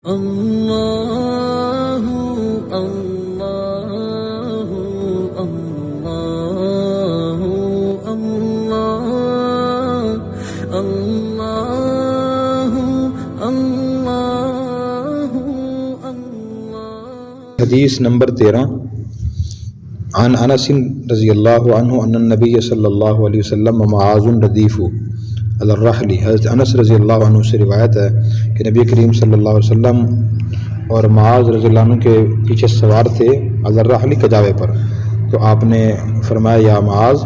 اللہ اللہ اللہ اللہ اللہ اللہ۔ حدیث نمبر 13 عن انس رضی اللہ عنہ ان النبی صلی اللہ علیہ وسلم معاذ ردیف علی الرحل۔ حضرت انس رضی اللہ عنہ سے روایت ہے کہ نبی کریم صلی اللہ علیہ وسلم اور معاذ رضی اللہ عنہ کے پیچھے سوار تھے علی الرحل کجاوے پر، تو آپ نے فرمایا یا معاذ،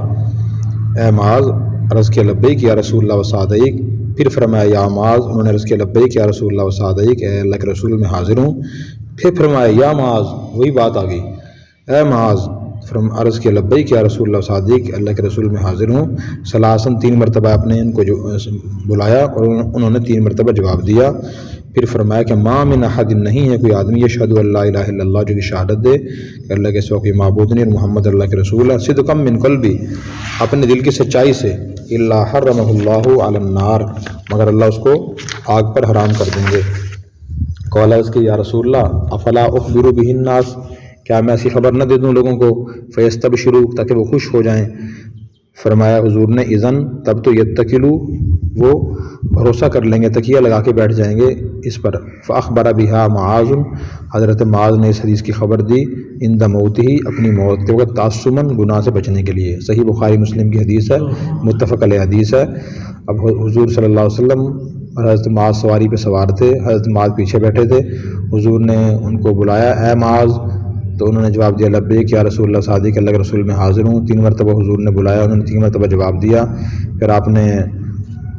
اے معاذ، عرض کیا لبیک یا رسول اللہ و سعدیک، پھر فرمایا یا معاذ، انہوں نے عرض کیا لبیک یا رسول اللہ و سعدیک، اے اللہ کے رسول میں حاضر ہوں، پھر فرمایا یا معاذ، وہی بات آ گئی، اے معاذ، عرض کیا لبیک یا رسول اللہ صادق، اللہ کے رسول میں حاضر ہوں، ثلاثاً 3 مرتبہ آپ نے ان کو بلایا اور انہوں نے 3 مرتبہ جواب دیا، پھر فرمایا کہ ما من احد، نہیں ہے کوئی آدمی یشہد اللہ الہ الا اللہ، جو کہ شہادت دے کہ اللہ کے سوا کوئی معبود نہیں اور محمد اللہ کے رسول ہے، صدقا من قلبی، اپنے دل کی سچائی سے، الا حرمہ اللہ علی النار، مگر اللہ اس کو آگ پر حرام کر دیں گے۔ قال اس کے یا رسول اللہ افلا اخبر بہ الناس، کیا میں ایسی خبر نہ دے دوں لوگوں کو، فیستبشروا، تاکہ وہ خوش ہو جائیں۔ فرمایا حضور نے اذن، تب تو یتکلوا، وہ بھروسہ کر لیں گے، تکیہ لگا کے بیٹھ جائیں گے اس پر۔ فاخبر بها معاذ، حضرت معاذ نے اس حدیث کی خبر دی عند موتہ، اپنی موت کے وقت، تعصما، گناہ سے بچنے کے لیے۔ صحیح بخاری مسلم کی حدیث ہے، متفق علیہ حدیث ہے۔ اب حضور صلی اللہ علیہ وسلم اور حضرت معاذ سواری پہ سوار تھے، حضرت معاذ پیچھے بیٹھے تھے، حضور نے ان کو بلایا اے معاذ، تو انہوں نے جواب دیا لبیک یا رسول اللہ صادق، اللہ کے رسول میں حاضر ہوں۔ 3 مرتبہ حضور نے بلایا، انہوں نے 3 مرتبہ جواب دیا، پھر آپ نے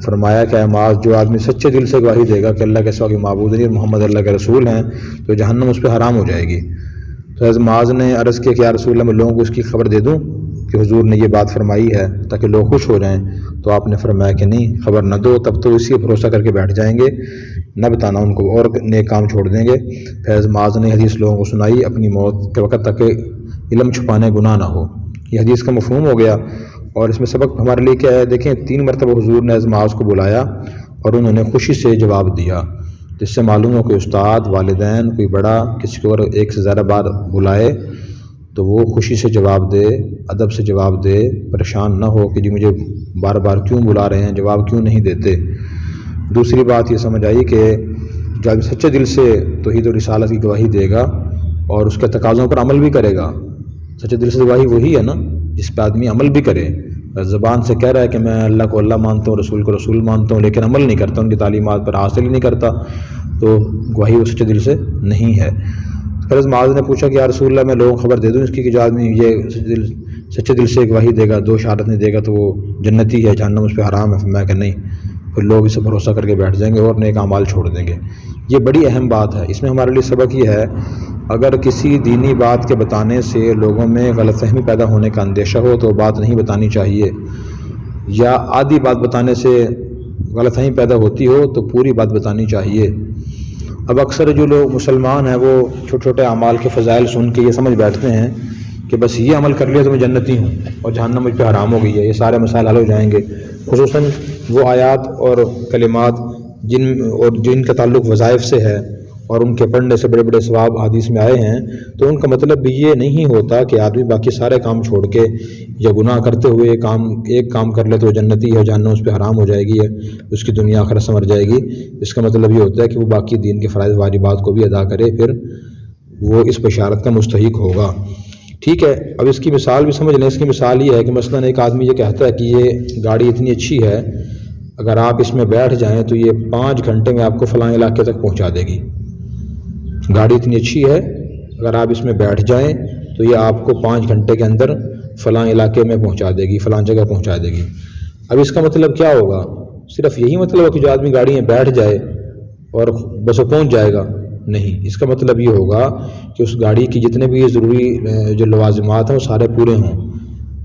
فرمایا کہ اے معاذ، جو آدمی سچے دل سے گواہی دے گا کہ اللہ کے سوا کوئی معبود نہیں اور محمد اللہ کے رسول ہیں، تو جہنم اس پہ حرام ہو جائے گی۔ تو حضرت معاذ نے عرض کیا کہ یا رسول اللہ، میں لوگوں کو اس کی خبر دے دوں کہ حضور نے یہ بات فرمائی ہے تاکہ لوگ خوش ہو جائیں، تو آپ نے فرمایا کہ نہیں، خبر نہ دو، تب تو اسی بھروسہ کر کے بیٹھ جائیں گے، نہ بتانا ان کو اور نیک کام چھوڑ دیں گے۔ پھر معاذ نے حدیث لوگوں کو سنائی اپنی موت کے وقت تک کہ علم چھپانے گناہ نہ ہو۔ یہ حدیث کا مفہوم ہو گیا، اور اس میں سبق ہمارے لیے کیا ہے؟ دیکھیں 3 مرتبہ حضور نے معاذ کو بلایا اور انہوں نے خوشی سے جواب دیا، جس سے معلوم ہو کہ استاد، والدین، کوئی بڑا کسی کو اگر 1 سے زیادہ بار بلائے تو وہ خوشی سے جواب دے، ادب سے جواب دے، پریشان نہ ہو کہ جی مجھے بار بار کیوں بلا رہے ہیں، جواب کیوں نہیں دیتے۔ دوسری بات یہ سمجھ آئی کہ جو آدمی سچے دل سے توحید و رسالت کی گواہی دے گا اور اس کے تقاضوں پر عمل بھی کرے گا، سچے دل سے گواہی وہی ہے نا جس پہ آدمی عمل بھی کرے۔ زبان سے کہہ رہا ہے کہ میں اللہ کو اللہ مانتا ہوں، رسول کو رسول مانتا ہوں، لیکن عمل نہیں کرتا، ان کی تعلیمات پر حاصل ہی نہیں کرتا، تو گواہی وہ سچے دل سے نہیں ہے۔ پھر معاذ نے پوچھا کہ یا رسول اللہ، میں لوگوں کو خبر دے دوں اس کی کہ جو آدمی یہ سچے دل سے گواہی دے گا، 2 شہادت نہیں دے گا تو وہ جنتی ہے، جہنم اس پہ حرام ہے؟ فرمایا کہ نہیں، پھر لوگ اسے بھروسہ کر کے بیٹھ جائیں گے اور نیک اعمال چھوڑ دیں گے۔ یہ بڑی اہم بات ہے۔ اس میں ہمارے لیے سبق یہ ہے، اگر کسی دینی بات کے بتانے سے لوگوں میں غلط فہمی پیدا ہونے کا اندیشہ ہو تو بات نہیں بتانی چاہیے، یا آدھی بات بتانے سے غلط فہمی پیدا ہوتی ہو تو پوری بات بتانی چاہیے۔ اب اکثر جو لوگ مسلمان ہیں وہ چھوٹے چھوٹے اعمال کے فضائل سن کے یہ سمجھ بیٹھتے ہیں کہ بس یہ عمل کر لیا تو میں جنتی ہوں اور جہنم مجھ پہ حرام ہو گئی ہے، یہ سارے مسائل حل ہو جائیں گے۔ خصوصاً وہ آیات اور کلمات جن کا تعلق وظائف سے ہے اور ان کے پڑھنے سے بڑے بڑے ثواب حدیث میں آئے ہیں، تو ان کا مطلب بھی یہ نہیں ہوتا کہ آدمی باقی سارے کام چھوڑ کے یا گناہ کرتے ہوئے ایک کام کر لے تو جنتی ہے، جہنم اس پہ حرام ہو جائے گی، اس کی دنیا آخرت سنور جائے گی۔ اس کا مطلب یہ ہوتا ہے کہ وہ باقی دین کے فرائض واجبات کو بھی ادا کرے، پھر وہ اس بشارت کا مستحق ہوگا۔ ٹھیک ہے، اب اس کی مثال بھی سمجھ لیں۔ اس کی مثال یہ ہے کہ مثلاً ایک آدمی یہ کہتا ہے کہ یہ گاڑی اتنی اچھی ہے، اگر آپ اس میں بیٹھ جائیں تو یہ 5 گھنٹے میں آپ کو فلاں علاقے تک پہنچا دے گی۔ گاڑی اتنی اچھی ہے، اگر آپ اس میں بیٹھ جائیں تو یہ آپ کو 5 گھنٹے کے اندر فلاں علاقے میں پہنچا دے گی، فلاں جگہ پہنچا دے گی۔ اب اس کا مطلب کیا ہوگا؟ صرف یہی مطلب ہے کہ جو آدمی گاڑی میں بیٹھ جائے اور بس وہ پہنچ جائے گا؟ نہیں، اس کا مطلب یہ ہوگا کہ اس گاڑی کی جتنے بھی ضروری جو لوازمات ہیں وہ سارے پورے ہوں،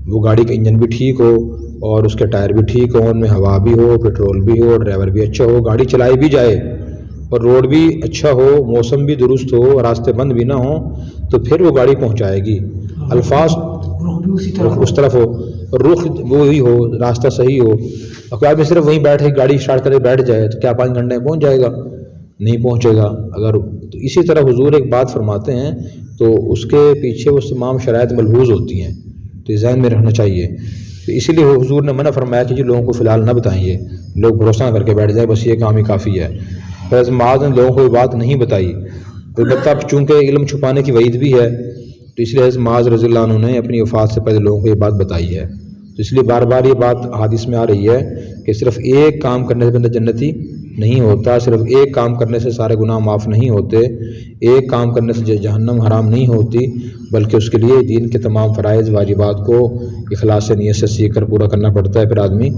وہ گاڑی کا انجن بھی ٹھیک ہو اور اس کے ٹائر بھی ٹھیک ہوں، ان میں ہوا بھی ہو، پیٹرول بھی ہو، ڈرائیور بھی اچھا ہو، گاڑی چلائی بھی جائے اور روڈ بھی اچھا ہو، موسم بھی درست ہو، راستے بند بھی نہ ہوں، تو پھر وہ گاڑی پہنچائے گی۔ الفاظ اس طرف ہو، رخ وہی ہو، راستہ صحیح ہو۔ اور کوئی آدمی صرف وہیں بیٹھے گاڑی اسٹارٹ کرے بیٹھ جائے تو کیا 5 گھنٹے میں پہنچ جائے گا؟ نہیں پہنچے گا۔ اگر تو اسی طرح حضور ایک بات فرماتے ہیں تو اس کے پیچھے وہ تمام شرائط ملحوظ ہوتی ہیں، تو یہ ذہن میں رکھنا چاہیے۔ تو اسی لیے حضور نے منع فرمایا کہ لوگوں کو فی الحال نہ بتائیں، یہ لوگ بھروسہ نہ کر کے بیٹھ جائیں بس یہ کام ہی کافی ہے۔ حضرت معاذ نے لوگوں کو یہ بات نہیں بتائی، البتہ چونکہ علم چھپانے کی وعید بھی ہے تو اس لیے حضرت معاذ رضی اللہ عنہ نے اپنی وفات سے پہلے لوگوں کو یہ بات بتائی ہے۔ تو اس لیے بار بار یہ بات حدیث میں آ رہی ہے کہ صرف ایک کام کرنے سے بندہ جنتی نہیں ہوتا، صرف ایک کام کرنے سے سارے گناہ معاف نہیں ہوتے، ایک کام کرنے سے جہنم حرام نہیں ہوتی، بلکہ اس کے لیے دین کے تمام فرائض واجبات کو اخلاص نیت سے سیکھ کر پورا کرنا پڑتا ہے، پھر آدمی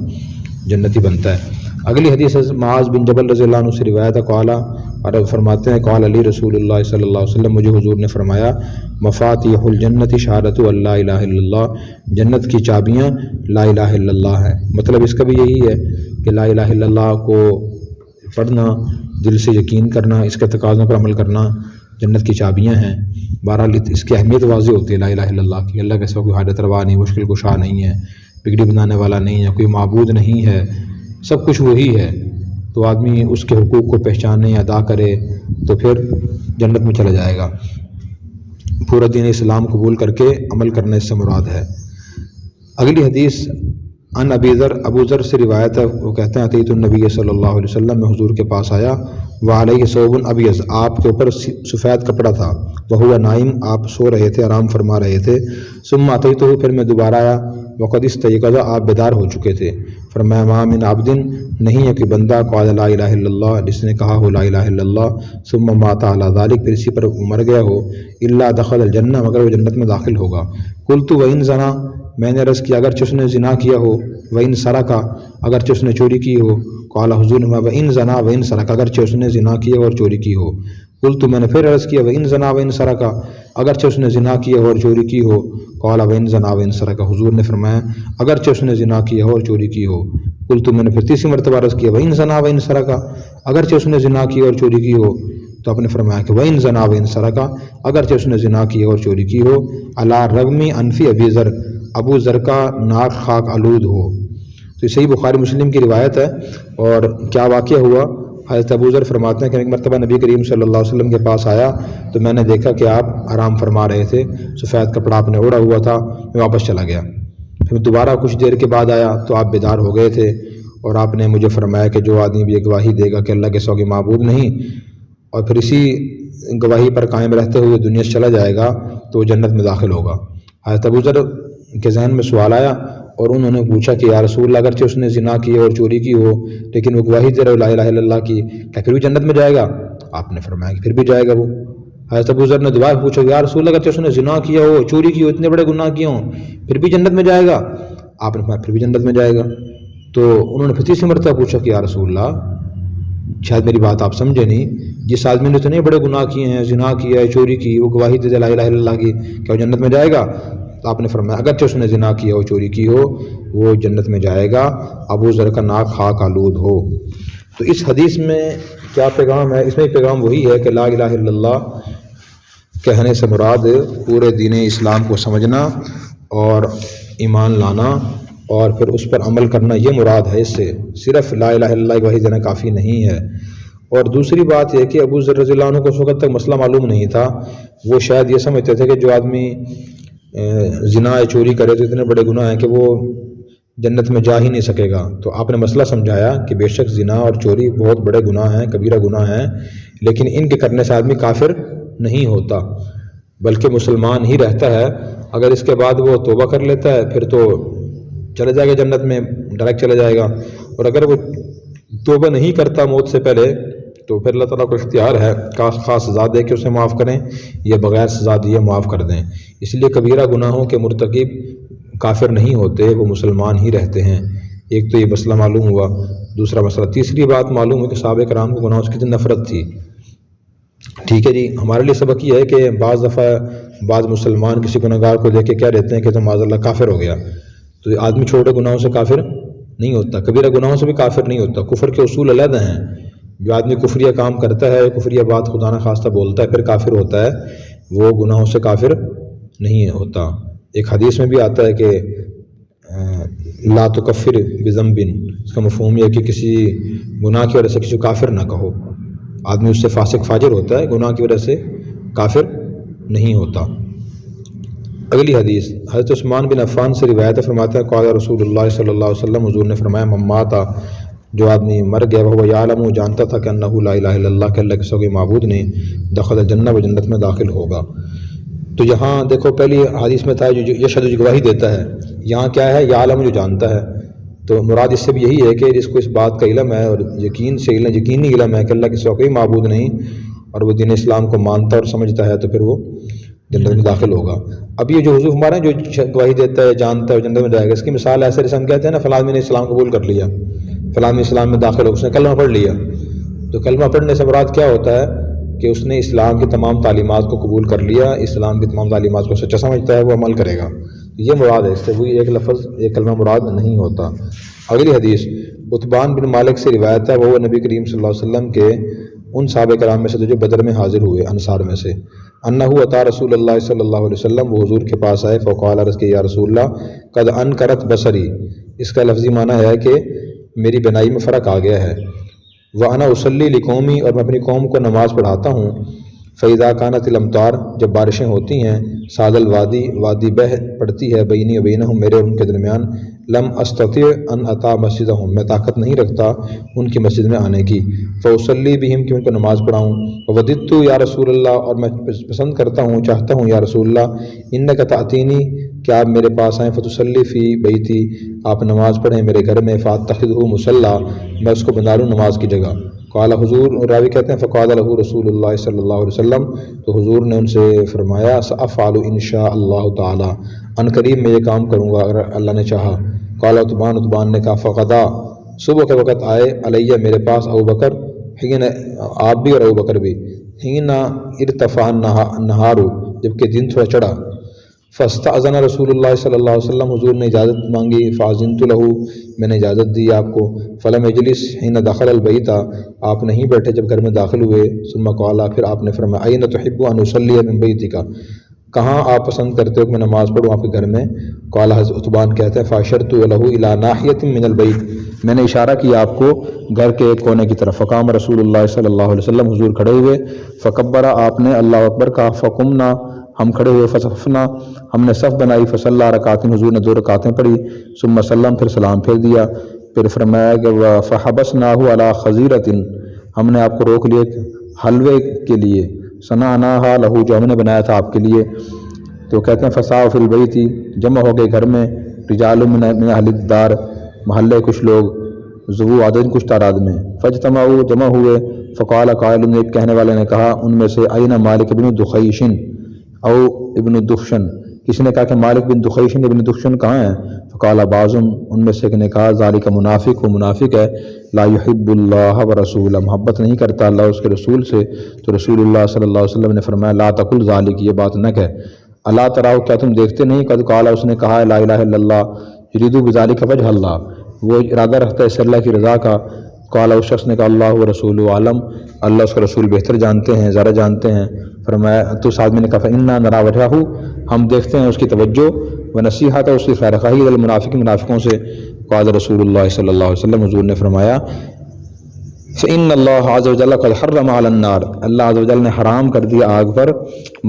جنتی بنتا ہے۔ اگلی حدیث معاذ بن جبل رضی اللہ عنہ سے روایت ہے، قال اور فرماتے ہیں قال علی رسول اللہ صلی اللہ علیہ وسلم، مجھے حضور نے فرمایا مفاتیح الجنت شہادت اللہ الہ الا اللہ، جنت کی چابیاں لا الہ الا اللہ ہے۔ مطلب اس کا بھی یہی ہے کہ لا الہ الا اللہ کو پڑھنا، دل سے یقین کرنا، اس کے تقاضوں پر عمل کرنا جنت کی چابیاں ہیں۔ بہرحال اس کی اہمیت واضح ہوتی ہے لا الہ الا اللہ کی، اللہ کے سوا کوئی حاجت روا نہیں، مشکل کشا نہیں ہے، بگڑی بنانے والا نہیں ہے، کوئی معبود نہیں ہے، سب کچھ وہی ہے۔ تو آدمی اس کے حقوق کو پہچانے، ادا کرے تو پھر جنت میں چلا جائے گا۔ پورا دین اسلام قبول کر کے عمل کرنے سے مراد ہے۔ اگلی حدیث ان ابو ذر سے روایت ہے، وہ کہتے ہیں اتیت النبی صلی اللہ علیہ وسلم، میں حضور کے پاس آیا، وعلیہ ثوب ابیض، آپ کے اوپر سفید کپڑا تھا، وہو نائم، آپ سو رہے تھے، آرام فرما رہے تھے، ثم اتیتہ، پھر میں دوبارہ آیا، وقد استيقظ، آپ بیدار ہو چکے تھے، فرمایا ما من عبد، نہیں ہے کہ بندہ قال لا الہ الا اللہ، جس نے کہا ہو لا الہ الا اللہ، ثم مات علی ذلک، پھر اسی پر مر گیا ہو، الا دخل الجنہ، مگر وہ جنت میں داخل ہوگا۔ قلت وان زنا، میں نے عرض کیا اگرچہ اس نے زنا کیا ہو، وان سرقا، اگرچہ اس نے چوری کی ہو، قال حضور نے وان زنا وان سرقا، اگرچہ اس نے زنا کیا اور چوری کی ہو۔ قلت، میں نے پھر عرض کیا وان زنا وان سرقا، اگرچہ اس نے زنا کیا ہو اور چوری کی ہو، قال وان زنا وان سرقا، حضور نے فرمایا اگرچہ اس نے زنا کیا ہو اور چوری کی ہو۔ قلت، میں نے پھر تیسری مرتبہ عرض کیا وان زنا وان سرقا، اگرچہ اس نے زنا کیا اور چوری کی ہو، تو آپ نے فرمایا کہ وان زنا وان سرقا، اگرچہ اس نے زنا کیا اور چوری کی ہو، علی رغم انفی ابی ذر، ابو ذر کا ناک خاک آلود ہو۔ تو صحیح بخاری مسلم کی روایت ہے۔ اور کیا واقعہ ہوا، حضرت ابو ذر فرماتے ہیں کہ ایک مرتبہ نبی کریم صلی اللہ علیہ وسلم کے پاس آیا تو میں نے دیکھا کہ آپ آرام فرما رہے تھے، سفید کپڑا آپ نے اوڑھا ہوا تھا، میں واپس چلا گیا۔ پھر دوبارہ کچھ دیر کے بعد آیا تو آپ بیدار ہو گئے تھے، اور آپ نے مجھے فرمایا کہ جو آدمی بھی یہ گواہی دے گا کہ اللہ کے سوا کوئی معبود نہیں، اور پھر اسی گواہی پر قائم رہتے ہوئے دنیا سے چلا جائے گا تو وہ جنت میں داخل ہوگا۔ حضرت ابو ذر کے ذہن میں سوال آیا اور انہوں نے پوچھا کہ یا رسول اللہ، اگرچہ اس نے زنا کی اور چوری کی ہو لیکن وہ گواہی دے رہا لا الہ الا اللہ کی، کیا پھر بھی جنت میں جائے گا؟ آپ نے فرمایا کہ پھر بھی جائے گا وہ۔ حضرت ابو ذر نے دوبارہ پوچھا یا رسول اللہ، اگرچہ اس نے زنا کیا ہو، چوری کی ہو، اتنے بڑے گناہ کیے ہوں، پھر بھی جنت میں جائے گا؟ آپ نے فرمایا پھر بھی جنت میں جائے گا۔ تو انہوں نے پھر تیسری مرتبہ پوچھا کہ یا رسول اللہ، شاید میری بات آپ سمجھے نہیں، جس آدمی نے اتنے بڑے گناہ کیے ہیں، زنا کیا ہے، چوری کی، وہ گواہی دے لا الہ الا اللہ کی، کیا وہ جنت میں جائے گا؟ تو آپ نے فرمایا اگرچہ اس نے زنا کیا ہو، چوری کی ہو، وہ جنت میں جائے گا، ابو ذر کا ناک خاک آلود ہو۔ تو اس حدیث میں کیا پیغام ہے؟ اس میں پیغام وہی ہے کہ لا الہ الا اللہ کہنے سے مراد پورے دین اسلام کو سمجھنا اور ایمان لانا اور پھر اس پر عمل کرنا، یہ مراد ہے۔ اس سے صرف لا الہ الا اللہ کی گواہی دینا کافی نہیں ہے۔ اور دوسری بات یہ کہ ابو ذر رضی اللہ عنہ کو اس وقت تک مسئلہ معلوم نہیں تھا، وہ شاید یہ سمجھتے تھے کہ جو آدمی زنا یا چوری کرے تو اتنے بڑے گناہ ہیں کہ وہ جنت میں جا ہی نہیں سکے گا۔ تو آپ نے مسئلہ سمجھایا کہ بے شک زنا اور چوری بہت بڑے گناہ ہیں، کبیرہ گناہ ہیں، لیکن ان کے کرنے سے آدمی کافر نہیں ہوتا بلکہ مسلمان ہی رہتا ہے۔ اگر اس کے بعد وہ توبہ کر لیتا ہے پھر تو چلا جائے گا جنت میں، ڈائریکٹ چلا جائے گا، اور اگر وہ توبہ نہیں کرتا موت سے پہلے تو پھر اللہ تعالیٰ کو اختیار ہے خاص سزا دے کے اسے معاف کریں یا بغیر سزا دیے معاف کر دیں۔ اس لیے کبیرہ گناہوں کے مرتکب کافر نہیں ہوتے، وہ مسلمان ہی رہتے ہیں۔ ایک تو یہ مسئلہ معلوم ہوا۔ دوسرا مسئلہ، تیسری بات معلوم ہوئی کہ صحابہ کرام کو گناہوں سے کتنی نفرت تھی۔ ٹھیک ہے جی، ہمارے لیے سبق یہ ہے کہ بعض دفعہ بعض مسلمان کسی گناہگار کو دیکھ کے کہہ دیتے ہیں کہ تو معاذ اللہ کافر ہو گیا، تو آدمی چھوٹے گناہوں سے کافر نہیں ہوتا، کبیرہ گناہوں سے بھی کافر نہیں ہوتا۔ کفر کے اصول علیحدہ ہیں۔ جو آدمی کفریہ کام کرتا ہے، کفریہ بات خدا نہ خواستہ بولتا ہے، پھر کافر ہوتا ہے، وہ گناہوں سے کافر نہیں ہوتا۔ ایک حدیث میں بھی آتا ہے کہ لا تکفر بذنب، اس کا مفہوم یہ ہے کہ کسی گناہ کی وجہ سے کسی کو کافر نہ کہو۔ آدمی اس سے فاسق فاجر ہوتا ہے، گناہ کی وجہ سے کافر نہیں ہوتا۔ اگلی حدیث حضرت عثمان بن عفان سے روایت فرماتے ہیں قال رسول اللہ صلی اللہ علیہ وسلم، حضور نے فرمایا من مات، جو آدمی مر گیا وہ یعلم، جانتا تھا کہ انہ لا الہ الا اللہ، کہ اللہ کے سوا کوئی معبود نہیں، دخل الجنہ، وہ جنت میں داخل ہوگا۔ تو یہاں دیکھو پہلی حدیث میں تھا جو یشہد، جو گواہی دیتا ہے، یہاں کیا ہے یعلم، جو جانتا ہے۔ تو مراد اس سے بھی یہی ہے کہ جس کو اس بات کا علم ہے اور یقینی علم ہے کہ اللہ کے سوا کوئی معبود نہیں اور وہ دین اسلام کو مانتا اور سمجھتا ہے، تو پھر وہ جنت میں داخل ہوگا۔ اب یہ جو حضور ہمارے جو گواہی دیتا ہے، جانتا ہے جنت میں جائے گا، اس کی مثال ایسے جیسے ہم کہتے ہیں نا فلاں آدمی نے اسلام قبول کر لیا، فلاں آدمی اسلام میں داخل ہو، اس نے کلمہ پڑھ لیا۔ تو کلمہ پڑھنے سے مراد کیا ہوتا ہے کہ اس نے اسلام کی تمام تعلیمات کو قبول کر لیا، اسلام کی تمام تعلیمات کو سچا سمجھتا ہے، وہ عمل کرے گا، یہ مراد ہے۔ اس سے وہی ایک لفظ ایک کلمہ مراد نہیں ہوتا۔ اگلی حدیث عتبان بن مالک سے روایت ہے، وہ نبی کریم صلی اللہ علیہ وسلم کے ان صحابہ کرام میں سے جو بدر میں حاضر ہوئے، انصار میں سے، انہ اتی رسول اللہ صلی اللہ علیہ وسلم، وہ حضور کے پاس آئے، فقال، عرض کہ یا رسول اللہ قد انکرت بصری، اس کا لفظی معنی ہے کہ میری بینائی میں فرق آ گیا ہے، وانا اصلی لقومی، اور میں اپنی قوم کو نماز پڑھاتا ہوں، فاذا کانت الامطار، جب بارشیں ہوتی ہیں، ساد الوادی، وادی بہ پڑتی ہے، بینی و بینہم، میرے اور ان کے درمیان، لم استطیع ان اتا مسجدہم، میں طاقت نہیں رکھتا ان کی مسجد میں آنے کی، فاصلی بہم، کہ ان کو نماز پڑھاؤں، وددت یا رسول اللہ، اور میں پسند کرتا ہوں، چاہتا ہوں یا رسول اللہ، انک تاتینی، کہ آپ میرے پاس آئیں، فتصلی فی بیتی، آپ نماز پڑھیں میرے گھر میں، فاتخذہ مصلی، میں اس کو بنا لوں نماز کی جگہ۔ قال، حضور راوی کہتے ہیں فقال له رسول اللہ صلی اللہ علیہ وسلم، تو حضور نے ان سے فرمایا سافعل ان شاء اللہ تعالی، ان قریب میں یہ کام کروں گا اگر اللہ نے چاہا۔ قال عتبان نے کہا فغدا، صبح کے وقت آئے، علیہ میرے پاس، ابو بکر، حین آپ بھی اور ابو بکر بھی، حین ارتفع النہار، جبکہ دن تھوڑا چڑھا، فاستأذن رسول اللہ صلی اللہ علیہ وسلم، حضور نے اجازت مانگی، فاذنت له، میں نے اجازت دی آپ کو، فلم اجلس حین دخل البیت، آپ نہیں بیٹھے جب گھر میں داخل ہوئے، ثم قال، پھر آپ نے فرمایا این تحب ان اصلی من بیتک، کہاں آپ پسند کرتے ہو کہ میں نماز پڑھوں آپ کے گھر میں؟ قال، حضرت عتبان کہتے ہیں فاشرت له الی ناحیۃ من البیت، میں نے اشارہ کیا آپ کو گھر کے ایک کونے کی طرف، فقام رسول اللہ صلی اللہ علیہ وسلم، حضور کھڑے ہوئے، فکبر، آپ نے اللہ اکبر کہا، فقمنا، ہم کھڑے ہوئے، فصفنا، ہم نے صف بنائی، فصلی رکعتین، حضور نے 2 رکعتیں پڑھی، ثم سلم، پھر سلام پھیر دیا، پھر فرمایا کہ فحبسناہ علی خزیرۃ، ہم نے آپ کو روک لیے حلوے کے لیے، صنعناہا لہ، جو ہم نے بنایا تھا آپ کے لیے۔ تو کہتے ہیں فساؤ فی البیت، جمع ہو گئے گھر میں، رجال من اہل الدار، محلے کچھ لوگ، ذو عدد کچھ تعداد میں، فاجتمعوا، جمع ہوئے، فقال قائل، ایک کہنے والے نے کہا ان میں سے، این مالک بن دخیشن او ابن دخشن، کسی نے کہا کہ مالک بن دخیشن ابن دخشن کہاں ہیں؟ فقال بعضهم، ان میں سے ایک نے کہا ذالک منافق، وہ منافق ہے، لا يحب اللہ ورسولہ، محبت نہیں کرتا اللہ اس کے رسول سے۔ تو رسول اللہ صلی اللہ علیہ وسلم نے فرمایا لا تقل ذالک، یہ بات نہ کہہ، الا تراؤ، کیا تم دیکھتے نہیں، قد قال، اس نے کہا لا الہ الا اللہ، یرید بذالک وجہ اللہ، وہ ارادہ رکھتا ہے اس سے اللہ کی رضا کا۔ قال، اس شخص نے کہا اللہ و رسول عالم، اللہ اس کا رسول بہتر جانتے ہیں، زیادہ جانتے ہیں۔ فرمایا، تو اس آدمی نے کہا فإنا نرى وجهه، ہم دیکھتے ہیں اس کی توجہ، ونصیحت، اس کی خیر خواہی، المنافق، منافقوں سے۔ قال رسول اللہ صلی اللہ علیہ وسلم، حضور نے فرمایا فإن اللہ عز وجل قد حرم علی النار، اللہ عز وجل نے حرام کر دیا آگ پر،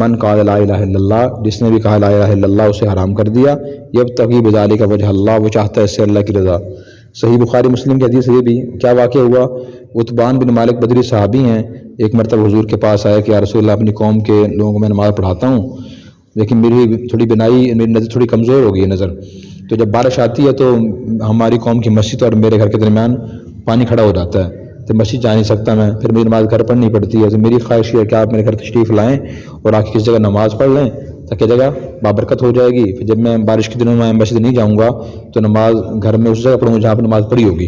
من قال لا الہ الا اللہ، جس نے بھی کہا لا الہ الا اللہ، اسے حرام کر دیا، یبتغی بذالک وجہ اللہ، وہ چاہتا ہے اس سے اللہ کی رضا۔ صحیح بخاری مسلم کی حدیث، یہ بھی کیا واقعہ ہوا، عتبان بن مالک بدری صحابی ہیں، ایک مرتبہ حضور کے پاس آئے کہ یا رسول اللہ، اپنی قوم کے لوگوں کو میں نماز پڑھاتا ہوں، لیکن میری تھوڑی بینائی، میری نظر تھوڑی کمزور ہو گئی ہے نظر، تو جب بارش آتی ہے تو ہماری قوم کی مسجد اور میرے گھر کے درمیان پانی کھڑا ہو جاتا ہے، تو مسجد جا نہیں سکتا میں، پھر میری نماز گھر پڑھنی پڑتی ہے۔ تو میری خواہش ہے کہ آپ میرے گھر تشریف لائیں اور آ کے کسی جگہ نماز پڑھ لیں تاکہ جگہ بابرکت ہو جائے گی، پھر جب میں بارش کے دنوں میں مسجد نہیں جاؤں گا تو نماز گھر میں اس جگہ پڑھوں گا جہاں پہ نماز پڑھی ہوگی۔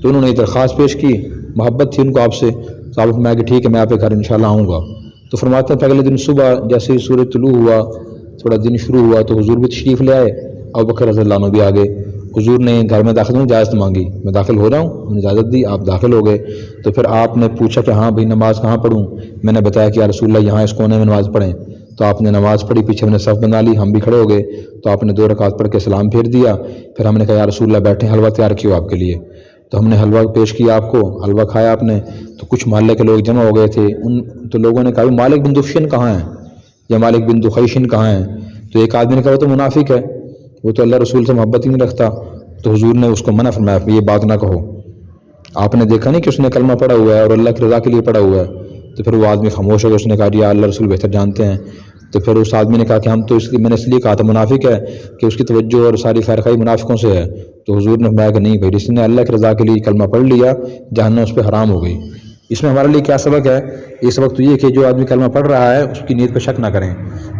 تو انہوں نے یہ درخواست پیش کی، محبت تھی ان کو آپ سے، تو آپ فرمایا کہ ٹھیک ہے، میں آپ کے گھر انشاءاللہ آؤں گا۔ تو فرماتے ہیں پہلے دن صبح جیسے ہی سورج طلوع ہوا، تھوڑا دن شروع ہوا، تو حضور بھی تشریف لے آئے، ابوبکر رضی اللہ عنہ بھی آگے۔ حضور نے گھر میں داخل ہونے اجازت مانگی، میں داخل ہو رہا ہوں، انہوں نے اجازت دی، آپ داخل ہو گئے۔ تو پھر آپ نے پوچھا کہ ہاں بھائی نماز کہاں پڑھوں؟ میں نے بتایا کہ یا رسول اللہ یہاں اس کونے میں نماز پڑھیں۔ تو آپ نے نماز پڑھی، پیچھے ہم نے صف بنا لی، ہم بھی کھڑے ہو گئے، تو آپ نے 2 رکعت پڑھ کے سلام پھیر دیا۔ پھر ہم نے کہا یا رسول اللہ بیٹھیں، حلوہ تیار کیو آپ کے لیے۔ تو ہم نے حلوہ پیش کیا آپ کو، حلوہ کھایا آپ نے، تو کچھ محلے کے لوگ جمع ہو گئے تھے، تو لوگوں نے کہا مالک بن دفشن کہاں ہیں یا مالک بن دخیشن کہاں ہیں؟ تو ایک آدمی نے کہا وہ تو منافق ہے، وہ تو اللہ رسول سے محبت ہی نہیں رکھتا۔ تو حضور نے اس کو منع فرمایا یہ بات نہ کہو۔ آپ نے دیکھا نہیں کہ اس نے کلمہ پڑھا ہوا ہے اور اللہ کی رضا کے لیے پڑھا ہوا ہے، تو پھر وہ آدمی خاموش ہو گیا، اس نے کہا یا اللہ رسول بہتر جانتے ہیں۔ تو پھر اس آدمی نے کہا کہ ہم تو میں نے اس لیے کہا تھا منافق ہے کہ اس کی توجہ اور ساری خیر خواہی منافقوں سے ہے۔ تو حضور نے فرمایا کہ نہیں بھائی، جس نے اللہ کی رضا کے لیے کلمہ پڑھ لیا جہنم اس پہ حرام ہو گئی۔ اس میں ہمارے لیے کیا سبق ہے؟ یہ سبق تو یہ کہ جو آدمی کلمہ پڑھ رہا ہے اس کی نیت پہ شک نہ کریں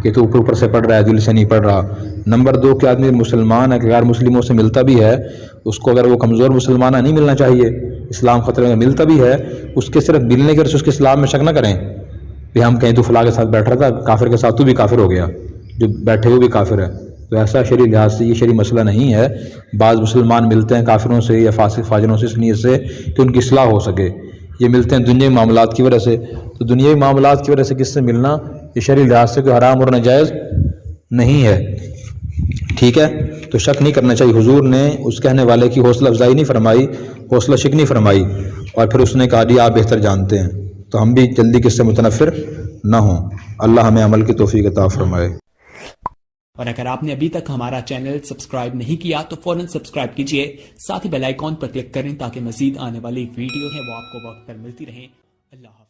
کہ تو اوپر سے پڑھ رہا ہے، دل سے نہیں پڑھ رہا۔ نمبر 2 کہ آدمی مسلمان ہے کہ غیر مسلموں سے ملتا بھی ہے، اس کو اگر وہ کمزور مسلمان ہے نہیں ملنا چاہیے، اسلام خطرے میں ملتا بھی ہے، اس کے صرف ملنے کے اس کے اسلام میں شک نہ کریں کہ ہم کہیں تو فلاں کے ساتھ بیٹھ رہا تھا کافر کے ساتھ تو بھی کافر ہو گیا، جو بیٹھے ہوئے بھی کافر ہے۔ تو ایسا شرعی لحاظ سے یہ شرعی مسئلہ نہیں ہے۔ بعض مسلمان ملتے ہیں کافروں سے یا فاسق فاجروں سے اس نیت سے کہ ان کی اصلاح ہو سکے، یہ ملتے ہیں دنیاوی معاملات کی وجہ سے۔ تو دنیاوی معاملات کی وجہ سے کس سے ملنا یہ شرعی لحاظ سے کوئی حرام اور ناجائز نہیں ہے، ٹھیک ہے؟ تو شک نہیں کرنا چاہیے۔ حضور نے اس کہنے والے کی حوصلہ افزائی نہیں فرمائی، حوصلہ شکنی فرمائی، اور پھر اس نے کہا جی آپ بہتر جانتے ہیں۔ تو ہم بھی جلدی کس سے متنفر نہ ہوں۔ اللہ ہمیں عمل کی توفیق عطا فرمائے۔ اور اگر آپ نے ابھی تک ہمارا چینل سبسکرائب نہیں کیا تو فوراً سبسکرائب کیجئے، ساتھ ہی بیل آئیکن پر کلک کریں تاکہ مزید آنے والی ویڈیو ہے وہ آپ کو وقت پر ملتی رہیں۔ اللہ حافظ۔